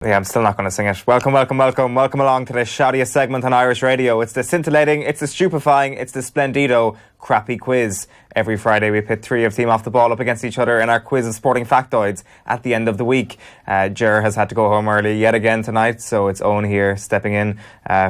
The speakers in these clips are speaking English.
Yeah, I'm still not going to sing it. Welcome along to the shoutiest segment on Irish radio. It's the scintillating, it's the stupefying, it's the splendido crappy quiz. Every Friday we pit three of Team Off the Ball up against each other in our quiz of sporting factoids at the end of the week. Ger has had to go home early yet again tonight, so it's Eoin here stepping in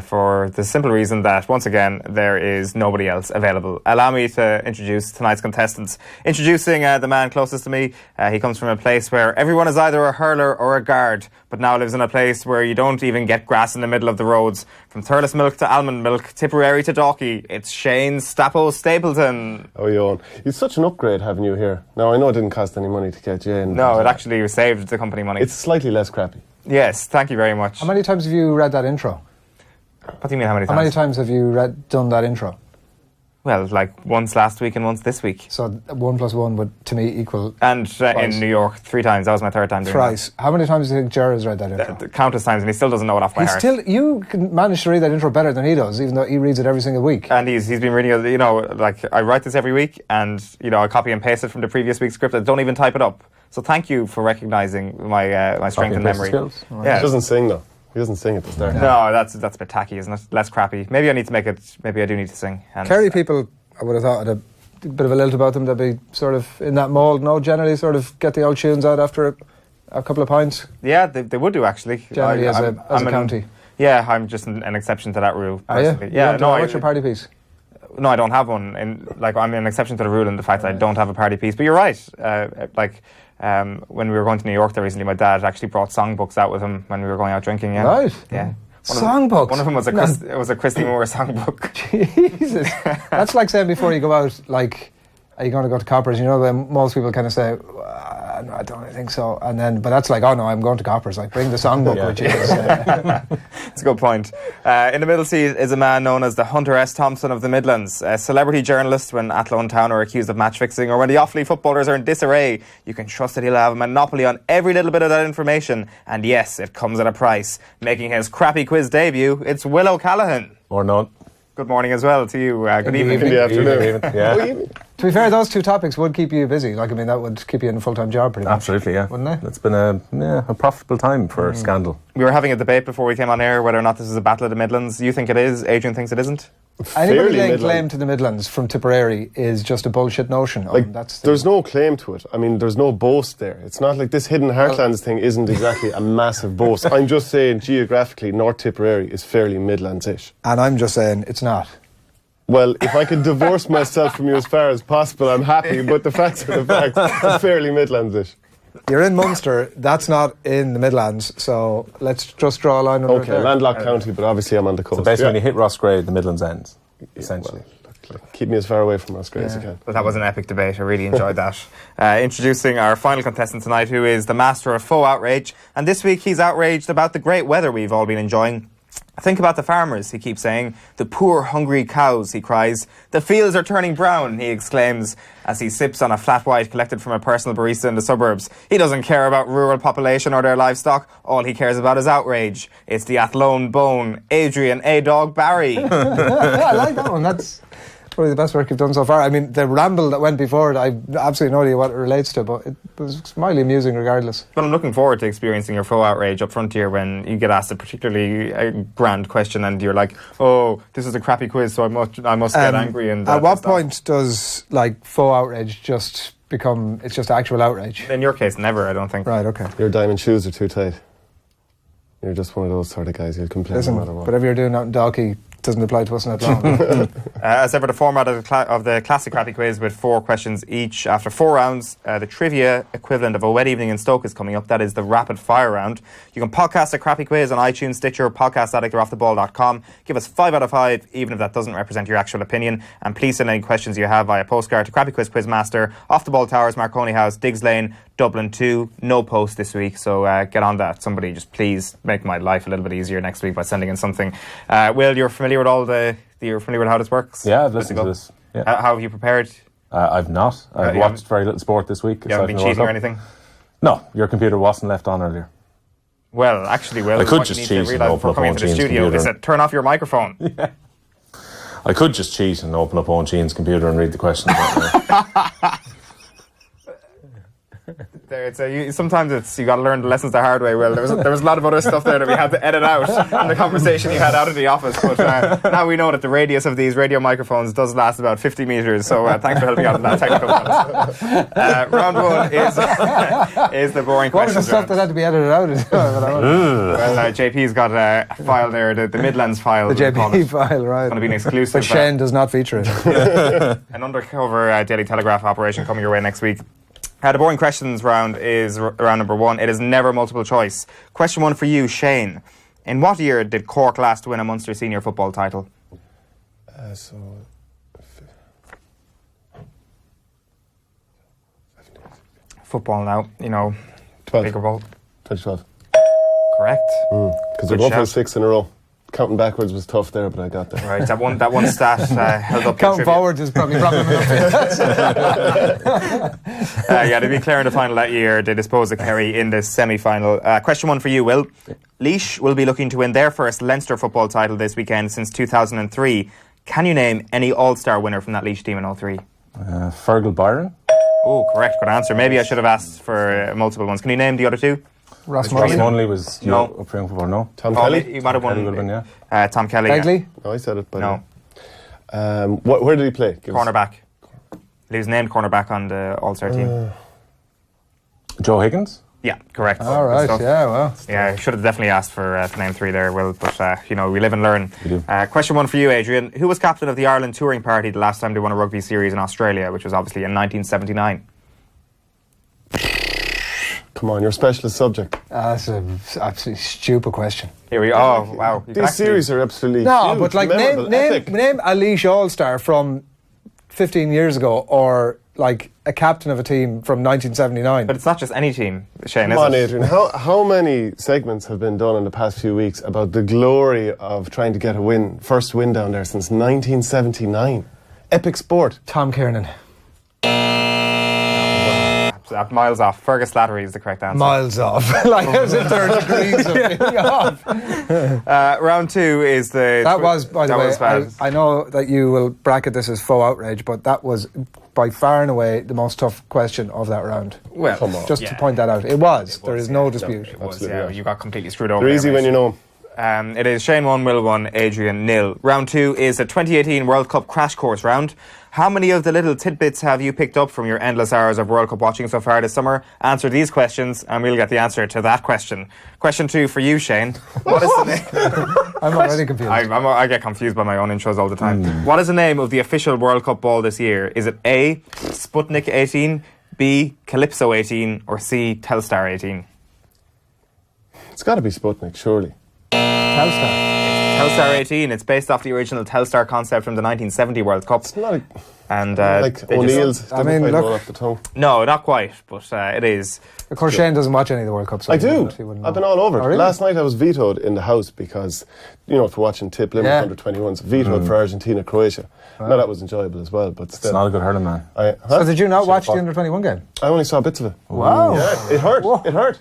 for the simple reason that, once again, there is nobody else available. Allow me to introduce tonight's contestants. Introducing the man closest to me. He comes from a place where everyone is either a hurler or a guard, but now lives in a place where you don't even get grass in the middle of the roads. From Thurles milk to almond milk, Tipperary to Dalkey, it's Shane Stapleton. Oh, Eoin, it's such an upgrade having you here. Now, I know it didn't cost any money to get you in. No, it actually saved the company money. It's slightly less crappy. Yes, thank you very much. How many times have you read that intro? What do you mean, how many times? How many times have you done that intro? Well, like once last week and once this week. So 1 + 1 would, to me, equal... And in New York, 3 times. That was my third time doing thrice. How many times do you think Ger has read that intro? Countless times, and he still doesn't know it off by heart. You can manage to read that intro better than he does, even though he reads it every single week. And he's been reading, like, I write this every week, and, I copy and paste it from the previous week's script. I don't even type it up. So thank you for recognising my strength and memory. Skills. Yeah. He doesn't sing, though. He doesn't sing at the start. No, that's a bit tacky, isn't it? Less crappy. Maybe I need to make it... Maybe I do need to sing. Kerry people... I would have thought had a bit of a lilt about them. They'd be sort of in that mould. No, generally sort of get the old tunes out after a couple of pints. Yeah, they would do, actually. Generally, as a county. Yeah, I'm just an exception to that rule. Are you? Yeah, what's your party piece? No, I don't have one. I'm an exception to the rule in the fact that I don't have a party piece. But you're right. When we were going to New York there recently, my dad actually brought songbooks out with him when we were going out drinking. Yeah. Right. Yeah. Songbooks? One of them was a Christy Moore songbook. Jesus. That's like saying before you go out, like, are you going to go to Coppers? You know, when most people kind of say, no, I don't think so. But that's like, oh no, I'm going to Coppers. Like, bring the songbook, which is... That's a good point. In the middle seat is a man known as the Hunter S. Thompson of the Midlands, a celebrity journalist. When Athlone Town are accused of match fixing, or when the Offaly footballers are in disarray, you can trust that he'll have a monopoly on every little bit of that information. And yes, it comes at a price. Making his crappy quiz debut, it's Will O'Callaghan. Or not. Good morning as well to you. Good evening. In the afternoon. Yeah. To be fair, those two topics would keep you busy. Like, I mean, that would keep you in a full-time job pretty much. Absolutely, yeah. Wouldn't it? It's been a profitable time for Scandal. We were having a debate before we came on air whether or not this is a battle of the Midlands. You think it is? Adrian thinks it isn't? Anybody laying claim to the Midlands from Tipperary is just a bullshit notion. There's no claim to it. I mean, there's no boast there. It's not like this Hidden Heartlands thing isn't exactly a massive boast. I'm just saying, geographically, North Tipperary is fairly Midlands-ish. And I'm just saying, it's not. Well, if I can divorce myself from you as far as possible, I'm happy, but the facts are the facts. It's fairly Midlands-ish. You're in Munster, that's not in the Midlands, so let's just draw a line under it there. Landlocked county, but obviously I'm on the coast. So basically when you hit Rossgrave, the Midlands ends, essentially. Well, keep me as far away from Rossgrave as you can. Well, that was an epic debate. I really enjoyed that. Introducing our final contestant tonight, who is the master of faux outrage. And this week he's outraged about the great weather we've all been enjoying. Think about the farmers, he keeps saying. The poor, hungry cows, he cries. The fields are turning brown, he exclaims, as he sips on a flat white collected from a personal barista in the suburbs. He doesn't care about rural population or their livestock. All he cares about is outrage. It's the Athlone Bone, Adrian A-Dog Barry. Yeah, I like that one. That's probably the best work you've done so far. I mean, the ramble that went before it, I have absolutely no idea what it relates to, but it was mildly amusing regardless. Well, I'm looking forward to experiencing your faux outrage up front here when you get asked a particularly grand question and you're like, oh, this is a crappy quiz, so I must get angry. And at what point does faux outrage just become, it's just actual outrage? In your case, never, I don't think. Right, okay. Your diamond shoes are too tight. You're just one of those sort of guys who'll complain no matter what. Whatever you're doing out in Dalkey doesn't apply to us in Athlone. As ever, the format of the classic crappy quiz with 4 questions each. After 4 rounds, the trivia equivalent of a wet evening in Stoke is coming up. That is the rapid fire round. You can podcast a crappy quiz on iTunes, Stitcher, Podcast Addict, or offtheball.com. Give us 5 out of 5, even if that doesn't represent your actual opinion. And please send any questions you have via postcard to Crappy Quiz Quizmaster, Off the Ball Towers, Marconi House, Diggs Lane, Dublin 2. No post this week, so get on that. Somebody just please make my life a little bit easier next week by sending in something. Will, you're familiar with you're familiar with how this works? Yeah, I've listened to this. Yeah. How have you prepared? I've not. I've watched very little sport this week. You haven't been cheating or anything? No, your computer wasn't left on earlier. Well, actually, Will, I could just cheat and open up Owen Sheahan's computer. They said, turn off your microphone. Yeah. I could just cheat and open up Owen Sheahan's computer and read the questions. Sometimes you got to learn the lessons the hard way. Well, there was a lot of other stuff there that we had to edit out in the conversation you had out of the office. But now we know that the radius of these radio microphones does last about 50 metres. So thanks for helping out on that technical one. Round one is the boring What was questions the stuff round. that had to be edited out? Well, JP's got a file there, the Midlands file. The JP file, right? It's going to be an exclusive. But Shane does not feature it. An undercover Daily Telegraph operation coming your way next week. The boring questions round is round number one. It is never multiple choice. Question one for you, Shane. In what year did Cork last win a Munster senior football title? Football now, 12. bigger ball. 2012. Correct. Because they're Good going for shout. 6 in a row. Counting backwards was tough there, but I got there. Right, that one stat held up. Counting forward is probably problem enough. To be clear in the final that year, they disposed of Kerry in the semi-final. Question one for you, Will. Laois will be looking to win their first Leinster football title this weekend since 2003. Can you name any All-Star winner from that Laois team in 03? Fergal Byron. Oh, correct. Good answer. Maybe I should have asked for multiple ones. Can you name the other two? Ross Ross Monley. Monley was No. up for young football. No. Tom Oh, Kelly? you might have won. Kelly would have been, yeah. Tom Kelly. Begley. No, I said it. But No. Where did he play? Cornerback. He was named cornerback on the All-Star team. Joe Higgins. Yeah, correct. All Good right, stuff. yeah, well. Yeah, I should have definitely asked for name three there, Will, but we live and learn. We do. Question one for you, Adrian. Who was captain of the Ireland touring party the last time they won a rugby series in Australia, which was obviously in 1979? Come on, your specialist subject. That's an absolutely stupid question. Here we go. Oh, wow. You can These actually- series are absolutely No, huge, but like memorable, epic. name a Laois All-Star from 15 years ago, or like a captain of a team from 1979. But it's not just any team, Shane, Come is on, it? Adrian. How many segments have been done in the past few weeks about the glory of trying to get a first win down there since 1979? Epic sport. Tom Kiernan. Miles off. Fergus Slattery is the correct answer. Miles off. Like as if there are degrees of being off. Round two is the... That was, by the that way, was bad. I know that you will bracket this as faux outrage, but that was by far and away the most tough question of that round. Well, Come on. Just to point that out. It was. There is no dispute. It was, Absolutely yeah. right. You got completely screwed over. They're there, easy mate. when you know 'em. It is Shane 1, Will 1, Adrian 0. Round 2 is the 2018 World Cup crash course round. How many of the little tidbits have you picked up from your endless hours of World Cup watching so far this summer? Answer these questions and we'll get the answer to that question. Question 2 for you, Shane. What is the name? I'm already confused. I get confused by my own intros all the time. What is the name of the official World Cup ball this year? Is it A, Sputnik 18, B, Calypso 18, or C, Telstar 18? It's got to be Sputnik, surely. Telstar. Telstar 18. It's based off the original Telstar concept from the 1970 World Cup. It's not And like they just- O'Neill's. I mean, look- roll off the tongue. No, not quite, but it is. Of course, Shane doesn't watch any of the World Cups. So I he do. wouldn't I've know. been all over it. Oh, really? Last night I was vetoed in the house because, for watching Tip Limerick Yeah. under 21s, vetoed for Argentina, Croatia. No, that was enjoyable as well, but It's still. not a good hurling man. So did you not watch the fuck. under-21 game? I only saw bits of it. Wow. Yeah, it hurt. Whoa. It hurt.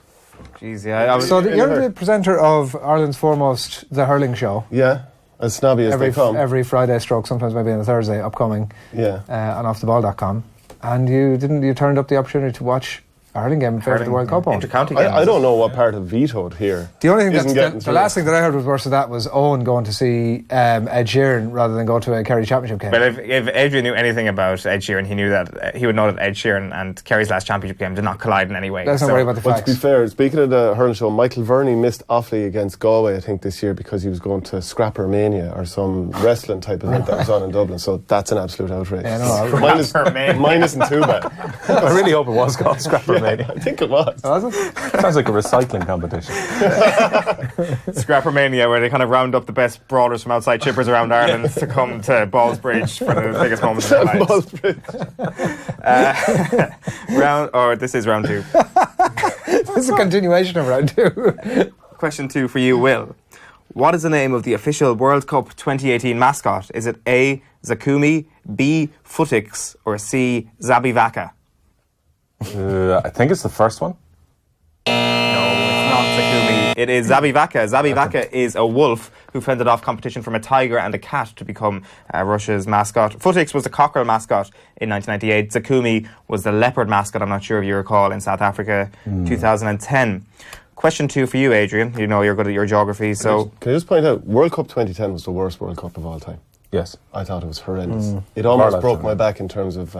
Jeez, yeah. I was, So It you're hurt. the presenter of Ireland's foremost The Hurling Show. Yeah, as snobby as they come. Every Friday stroke, sometimes maybe on a Thursday, upcoming Yeah. on offtheball.com. And you turned up the opportunity to watch a hurling game in favour of the World Cup on. Inter-county games. I don't know what part of vetoed here. The only thing Isn't getting the through. last thing that I heard was worse than that was Owen going to see Ed Sheeran rather than go to a Kerry Championship game. But if Adrian knew anything about Ed Sheeran, he knew that he would know that Ed Sheeran and Kerry's last championship game did not collide in any way. Let's not worry about the But to be facts. fair, speaking of the hurling show, Michael Verney missed Offaly against Galway, I think, this year because he was going to Scrapper Mania or some wrestling type event that was on in Dublin. So that's an absolute outrage. Yeah, no, mine, is, Scrapper Mania. mine isn't too bad. I really hope it was called Scrapper Mania. I think it was. Was it? Sounds like a recycling competition. Scrapper Mania, where they kind of round up the best brawlers from outside chippers around Ireland to come to Ballsbridge for the biggest moments of their lives. This is round 2. This is a continuation of round 2. Question 2 for you, Will. What is the name of the official World Cup 2018 mascot? Is it A, Zakumi, B, Futix, or C, Zabivaka? I think it's the first one. No, it's not Zakumi. It is Zabi Vaka. Zabi Vaka is a wolf who fended off competition from a tiger and a cat to become Russia's mascot. Futix was the cockerel mascot in 1998. Zakumi was the leopard mascot, I'm not sure if you recall, in South Africa 2010. Question 2 for you, Adrian. You know you're good at your geography, so... Can I just point out, World Cup 2010 was the worst World Cup of all time. Yes. I thought it was horrendous. It almost broke my back in terms of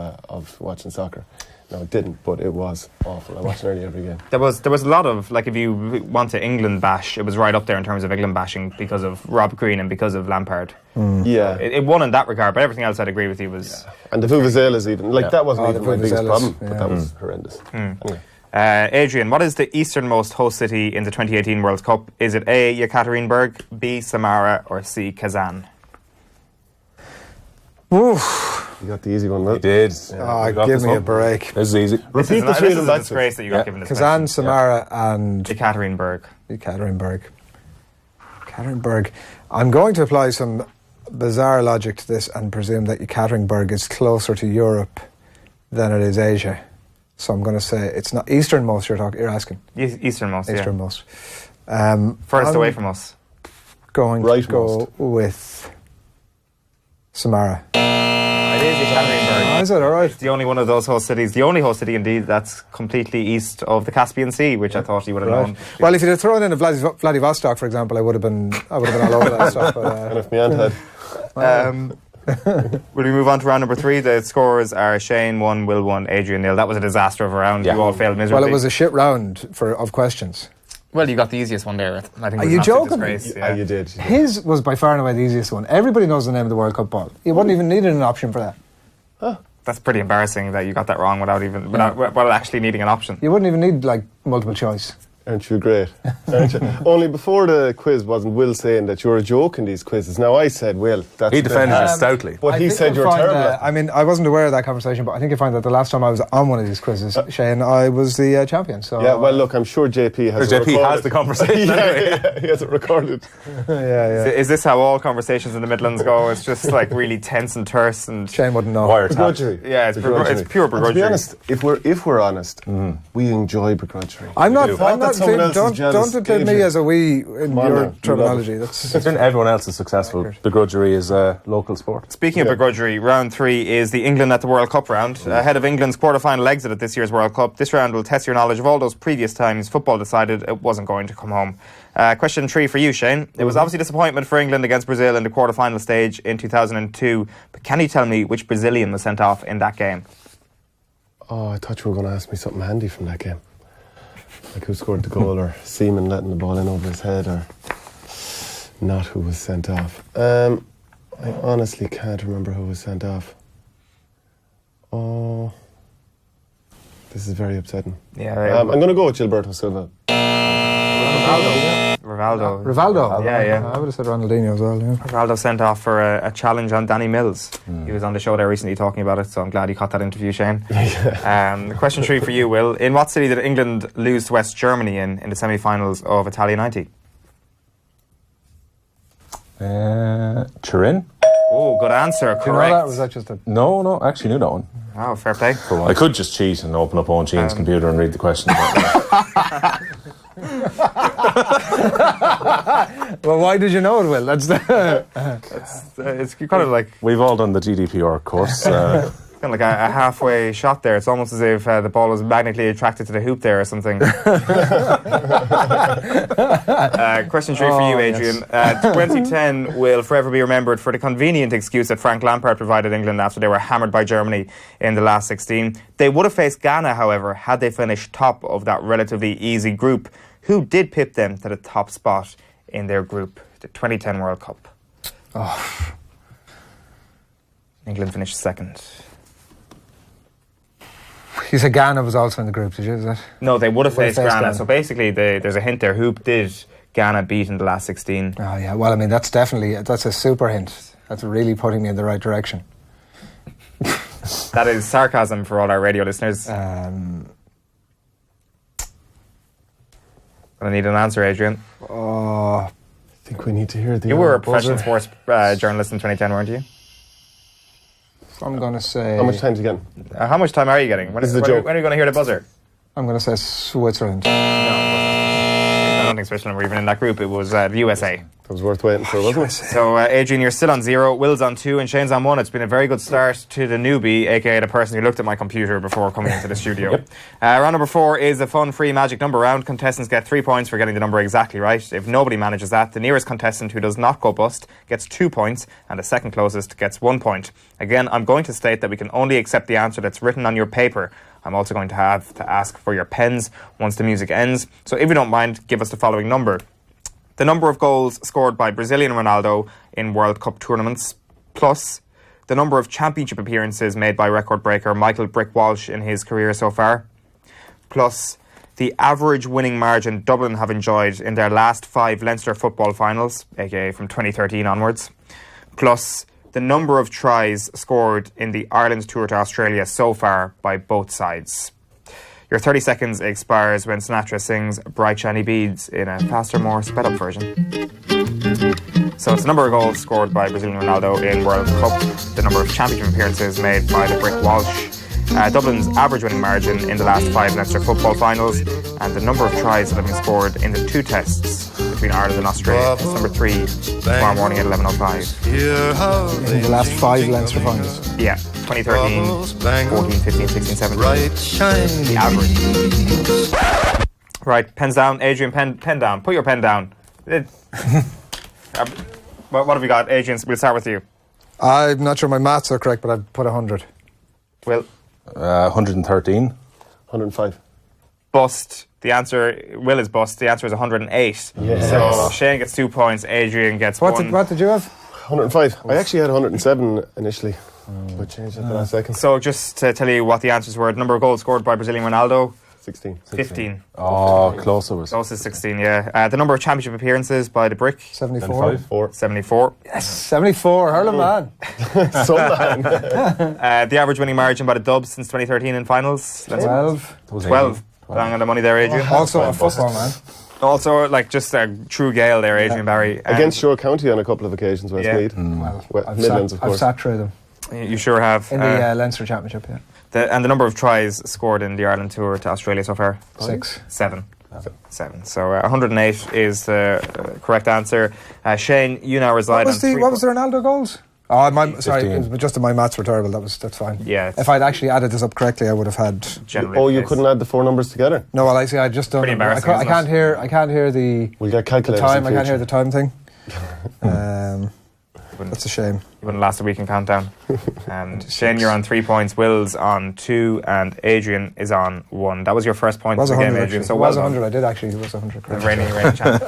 watching soccer. No, it didn't, but it was awful. I watched nearly every game. There was a lot of, like, if you want to England bash, it was right up there in terms of England bashing because of Rob Green and because of Lampard. Yeah. It won in that regard, but everything else I'd agree with you was... Yeah. And the Vuvuzelas even, that wasn't even my biggest problem, yeah. but that was horrendous. Anyway. Adrian, what is the easternmost host city in the 2018 World Cup? Is it A, Yekaterinburg, B, Samara, or C, Kazan? Oof. You got the easy one, right? You did. Give me a break. This is easy. Repeat the three of them back to disgrace that you got given this Kazan, question. Samara, and Yekaterinburg. Yekaterinburg. I'm going to apply some bizarre logic to this and presume that Yekaterinburg is closer to Europe than it is Asia. So I'm going to say it's not easternmost. You're asking Easternmost. easternmost. Furthest away from us. Going to go with Samara. It is Yekaterinburg. Is it all right? It's the only one of those host cities, the only host city indeed, that's completely east of the Caspian Sea, which I thought you would have known. Well, if you'd have thrown in a Vladivostok, for example, I would have been all over that stuff. But, And if my aunt had... Will we move on to round number 3? The scores are Shane 1, Will 1, Adrian 0. That was a disaster of a round. You all failed miserably. well, it was a shit round of questions. Well, you got the easiest one there. I think. Are you joking? You did. His was by far and away the easiest one. Everybody knows the name of the World Cup ball. You wouldn't even needed an option for that. That's pretty embarrassing that you got that wrong without actually needing an option. You wouldn't even need multiple choice. Aren't you great? Aren't you? Only before the quiz wasn't Will saying that you're a joke in these quizzes. Now I said, Will, that's He defended you stoutly. But he said you're terrible. I mean, I wasn't aware of that conversation, but I think you find that the last time I was on one of these quizzes, Shane, I was the champion. So yeah, well, look, I'm sure JP has it recorded. has the conversation. Yeah, he has it recorded. yeah. Is this how all conversations in the Midlands go? It's just like really tense and terse and... Shane wouldn't know. Begrudgery. Yeah, it's pure begrudgery. To be honest, if we're honest, we enjoy begrudgery. I'm not someone else is jealous. don't include me as a we in your terminology. Considering everyone else is successful, begrudgery is a local sport. Speaking of begrudgery, round 3 is the England at the World Cup round. Ahead of England's quarter-final exit at this year's World Cup, this round will test your knowledge of all those previous times football decided it wasn't going to come home. Question 3 for you, Shane. It was obviously disappointment for England against Brazil in the quarter-final stage in 2002, but can you tell me which Brazilian was sent off in that game? Oh, I thought you were going to ask me something handy from that game. Like who scored the goal, or Seaman letting the ball in over his head, or not who was sent off. I honestly can't remember who was sent off. Oh, this is very upsetting. Yeah, I'm going to go with Gilberto Silva. Rivaldo. Yeah. I would have said Ronaldinho as well. Yeah. Rivaldo sent off for a challenge on Danny Mills. He was on the show there recently talking about it, so I'm glad he caught that interview, Shane. Question 3 for you, Will. In what city did England lose to West Germany in the semi-finals of Italia 90? Turin? Oh, good answer. Correct. Do you know that? Was that just a... No, I actually knew that one. Oh, fair play. I could just cheat and open up Owen Sheahan's computer and read the question. Well, why did you know it, Will? That's the... It's kind of like... We've all done the GDPR course. Kind of like a halfway shot there. It's almost as if the ball was magnetically attracted to the hoop there or something. Question 3 for you, Adrian. 2010 will forever be remembered for the convenient excuse that Frank Lampard provided England after they were hammered by Germany in the last 16. They would have faced Ghana, however, had they finished top of that relatively easy group. Who did pip them to the top spot in their group, the 2010 World Cup? England finished second. You said Ghana was also in the group, did you? Is that? No, they would have faced Ghana. Ghana. So basically, there's a hint there. Who did Ghana beat in the last 16? Oh, yeah. Well, I mean, that's a super hint. That's really putting me in the right direction. That is sarcasm for all our radio listeners. I need an answer, Adrian. I think we need to hear the... You were a professional sports journalist in 2010, weren't you? I'm going to say... How much time to get? How much time are you getting? When are you going to hear the buzzer? I'm going to say Switzerland. No. I don't think Switzerland were even in that group. It was the USA. It was worth waiting for, wasn't it? So, Adrian, you're still on 0, Will's on 2, and Shane's on 1. It's been a very good start to the newbie, aka the person who looked at my computer before coming into the studio. Yep. Round number 4 is a fun, free magic number round. Contestants get 3 points for getting the number exactly right. If nobody manages that, the nearest contestant who does not go bust gets 2 points, and the second closest gets 1 point. Again, I'm going to state that we can only accept the answer that's written on your paper. I'm also going to have to ask for your pens once the music ends. So if you don't mind, give us the following number. The number of goals scored by Brazilian Ronaldo in World Cup tournaments, plus the number of championship appearances made by record breaker Michael Brick Walsh in his career so far, plus the average winning margin Dublin have enjoyed in their last 5 Leinster football finals, aka from 2013 onwards, plus the number of tries scored in the Ireland tour to Australia so far by both sides. Your 30 seconds expires when Sinatra sings Bright Shiny Beads in a faster, more sped up version. So it's the number of goals scored by Brazilian Ronaldo in World Cup, the number of championship appearances made by the Brick Walsh, Dublin's average winning margin in the last 5 Leinster football finals, and the number of tries that have been scored in the 2 tests between Ireland and Australia. It's number 3, tomorrow morning at 11:05. In the last 5 Leinster finals. Yeah, 2013, 14, 15, 16, 17. The average. Right, pens down. Adrian, pen down. Put your pen down. What have we got? Adrian, we'll start with you. I'm not sure my maths are correct, but I'd put 100. Will? 113. 105. Bust. The answer, Will is bust. The answer is 108. Yes. So Shane gets 2 points. Adrian gets 1. What did you have? 105. I actually had 107 initially, but changed it at the last second. So just to tell you what the answers were, the number of goals scored by Brazilian Ronaldo, 16. 15. Oh, close it was. Close is 16, yeah. The number of championship appearances by the Brick, 74. 74. Yes, 74. Hurling man. So man. The average winning margin by the Dubs since 2013 in finals, 12. 12. Bang on the money there, Adrian. Also a football man. Also, like, just a true Gale there, Adrian Barry. Against Shore County on a couple of occasions, Westmeath. Well, Midlands, of I've course. sat through them. You sure have. In the Leinster Championship, yeah. And the number of tries scored in the Ireland tour to Australia so far? 6. 7. 7. So 108 is the correct answer. Shane, you now reside on 3 What was the Ronaldo goals? Oh, sorry, 15. it was just my maths were terrible. That's fine. Yeah. If I'd actually added this up correctly, I would have had. Generally Oh, you the case. couldn't add the 4 numbers together? No, well, I see. I just don't. Pretty embarrassing, I isn't can't it? hear. I can't hear the We'll get calculators time. in I can't hear future. the time thing. That's a shame. You wouldn't last a week in countdown. Shane, you're on 3 points. Will's on 2, and Adrian is on 1. That was your first point It was of the 100. game, Adrian. So it well was done. 100. I did actually. It was 100. The Correct. reigning champ.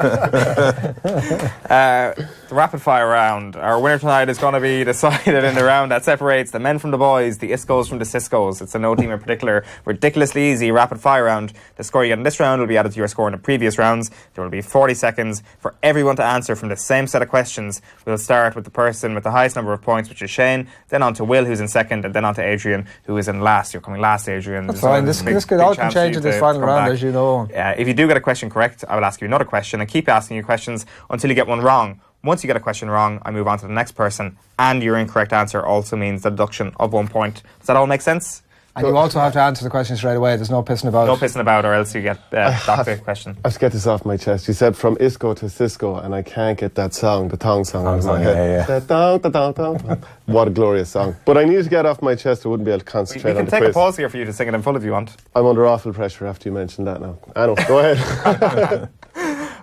The rapid fire round. Our winner tonight is going to be decided in the round that separates the men from the boys, the Iscos from the Ciscos. It's a no team in particular, ridiculously easy rapid fire round. The score you get in this round will be added to your score in the previous rounds. There will be 40 seconds for everyone to answer from the same set of questions. We'll start with the person with the highest number of points, which is Shane, then on to Will, who's in second, and then on to Adrian, who is in last. You're coming last, Adrian. That's fine. This could all can change in this final round, as you know. If you do get a question correct, I will ask you another question and keep asking you questions until you get one wrong. Once you get a question wrong, I move on to the next person, and your incorrect answer also means the deduction of 1 point. Does that all make sense? And you also have to answer the question straight away. There's no pissing about. No pissing about, or else you get docked the question. I have to get this off my chest. You said from Isco to Cisco, and I can't get that song, the thong song, out of my head. Yeah. Da-dong. What a glorious song. But I need to get off my chest. I wouldn't be able to We concentrate can on the take a quiz. pause here for you to sing it in full if you want. I'm under awful pressure after you mentioned that now. I know. Go ahead.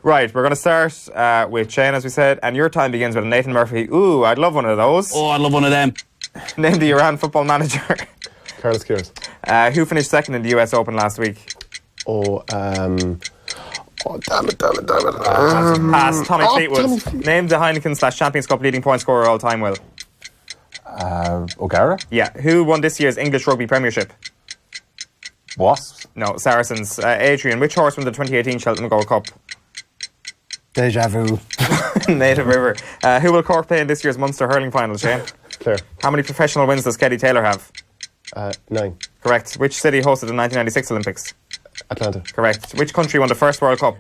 Right, we're going to start with Shane, as we said, and your time begins with a Nathan Murphy. Ooh, I'd love one of those. Oh, I'd love one of them. Name the Iran football manager. Carlos Queiroz. Who finished second in the US Open last week? Oh, damn it. Pass. Tommy Fleetwood. Tommy Fleetwood. Name the Heineken/Champions Cup leading point scorer all time, Will. O'Gara? Yeah. Who won this year's English Rugby Premiership? Wasps? No, Saracens. Adrian, which horse won the 2018 Cheltenham Gold Cup? Deja vu. Native River. Who will Cork play in this year's Munster hurling final, Shane? Claire. How many professional wins does Keddy Taylor have? 9. Correct. Which city hosted the 1996 Olympics? Atlanta. Correct. Which country won the first World Cup?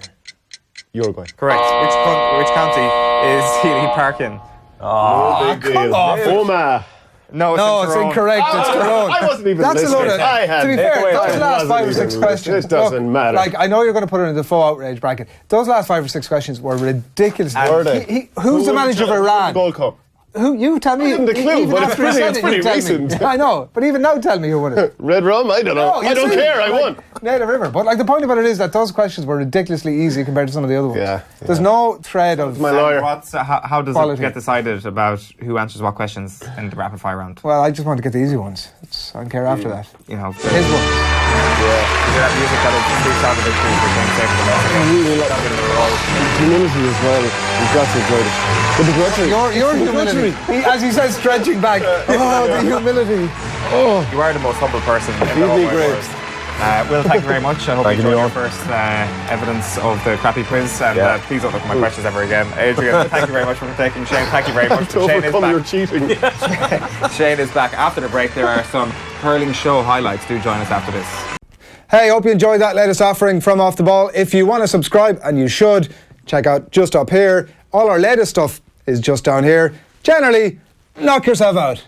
Uruguay. Correct. Which county is Healy Park in? Big deal. Oma. No, it's incorrect. It's Tyrone. I wasn't even That's listening. a load of, I had to be no fair, way. those I last wasn't 5 or even 6 listening. questions. It doesn't matter. Like, I know you're going to put it in the full outrage bracket. Those last 5 or 6 questions were ridiculous. Were they? Who's the manager of Iran? Gold Cup. Who? You tell me. I haven't a clue, Even but it's after you pretty- said it's it, pretty you tell me. recent. I know, but even now, tell me who won it. Red Rum? I don't know. No, I don't see, care. I like, won. Native River. But like the point about it is that those questions were ridiculously easy compared to some of the other ones. Yeah, There's no thread of. My lawyer. How does Quality. it get decided about who answers what questions in the rapid fire round? Well, I just want to get the easy ones. I don't care after that. You know, His ones. that music that is out of victory for Shane Stapleton. Really like humility as well. You've got to enjoy it. But the grudgery. Your humility. As he says, stretching back. Oh, the humility. Oh, You are the most humble person in the feed whole me wide grapes. world. Will, thank you very much. I hope Thank you you, enjoyed your Neil. first evidence of the crappy quiz. And Yeah. please don't look at my questions ever again. Adrian, thank you very much for taking. Shane, thank you very much. To Shane is overcome your back. cheating. Shane is back after the break. There are some hurling show highlights. Do join us after this. Hey, hope you enjoyed that latest offering from Off the Ball. If you want to subscribe, and you should, check out just up here. All our latest stuff is just down here. Generally, knock yourself out.